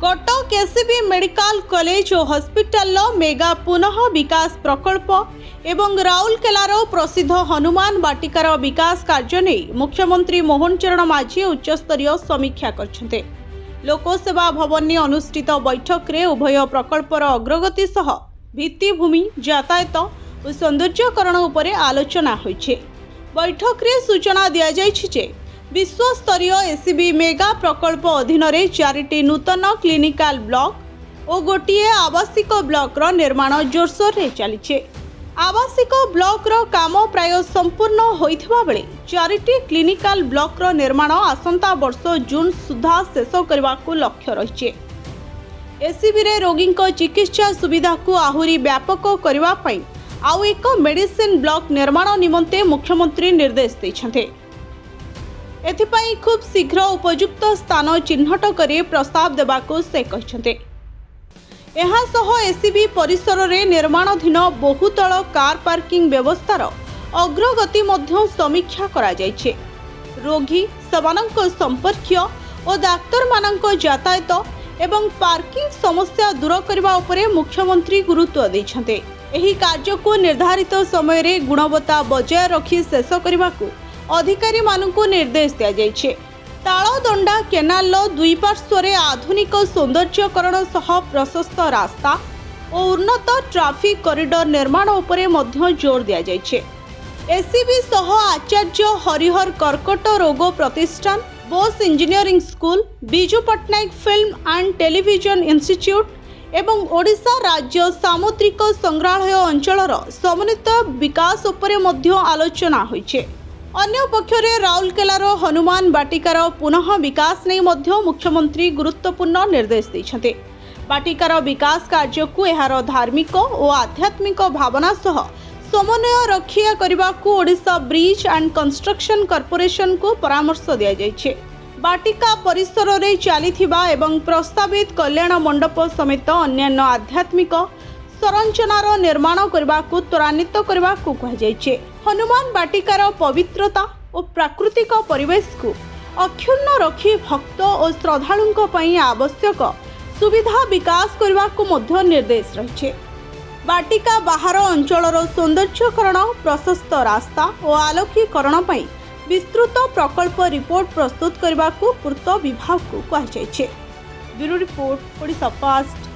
Cuttack SCB medical college और hospital mega पुनः विकास प्रकल्प एवं राउरकेलार प्रसिद्ध हनुमान बाटिकार विकास कार्य नहीं मुख्यमंत्री मोहन चरण माझी उच्चस्तरीय समीक्षा करछन्ते। लोकसेवा भवन में अनुष्ठित बैठक रे उभय प्रकल्पर अग्रगति सह भित्तिभूमि यातायात और सौंदर्यकरण उपरे आलोचना होइछे। बैठक रे सूचना दिया जाइछि जे विश्वस्तरीय एससीबी मेगा प्रकल्प अधीन रे 4टी नूतन क्लिनिकल ब्लॉक और गोटे आवासिक ब्लॉक निर्माण जोरसोर रे चलीछे। आवासिक ब्लॉक काम प्राय संपूर्ण होइथिबा बेले 4टी क्लिनिकल ब्लॉक निर्माण आसंता वर्ष जून सुधा शेष करने को लक्ष्य रही। एससीबी रे रोगी चिकित्सा सुविधा को आहुरी व्यापक करने पई आउ एक मेडिसिन ब्लॉक निर्माण निमंते मुख्यमंत्री निर्देश दैछन्ते। एथिपाई खूब शीघ्र उपयुक्त स्थान चिन्हट कर प्रस्ताव देवाको से कहते। एससीबी परिसर रे निर्माणाधीन बहुतल कार पार्किंग व्यवस्थार अग्रगति मध्य समीक्षा करा जायछे। रोगी सेमानक संपर्कीय और डाक्तर मानक यातायात एवं पार्किंग समस्या दूर करने उपरे मुख्यमंत्री गुरुत्व दैछन्ते। एही कार्य को निर्धारित समय रे गुणवत्ता बजाय रखी शेष करने को अधिकारी मानकु निर्देश दिया जायछे। तालदंडा केनाल दुई पार्श्वरे आधुनिक सौंदर्यकरण सह प्रशस्त रास्ता और उन्नत ट्राफिक कॉरिडोर निर्माण उपरे मध्य जोर दिया जायछे। एससीबी सह आचार्य Harihar Karkat Rog Pratishthan, Bose engineering school, Biju Patnaik film and television institute एवं ओडिशा राज्य सामुद्रिक संग्रहालय अंचलर समन्वित विकास उपरे मध्य आलोचना होइछे। अन्य पक्षरे राउरकेलार हनुमान बाटिकार पुनः विकास नहीं मध्य मुख्यमंत्री गुरुत्वपूर्ण निर्देश दैछन्ते। बाटिकार विकास कार्य को एहार धार्मिक और आध्यात्मिक भावना सह समन्वय रक्षा करने को Odisha bridge and construction corporation को परामर्श दिया जायछे। बाटिका परिसर रे चलीथिबा एवं प्रस्तावित कल्याण मंडप समेत अन्यान्य आध्यात्मिक संरचनार निर्माण करने को त्वरान्वित करने को कहा जायछे। हनुमान बाटिकार पवित्रता और प्राकृतिक परिवेश को अक्षुण्ण रखी भक्त और श्रद्धालुओं पई आवश्यक सुविधा विकास करने को मध्य निर्देश रही। बाटिका बाहर अंचलर सौंदर्यकरण, प्रशस्त रास्ता और आलोकीकरण पई विस्तृत प्रकल्प रिपोर्ट प्रस्तुत करने को पूर्त विभाग को कहा जायछे। Bureau report, Odisha fast.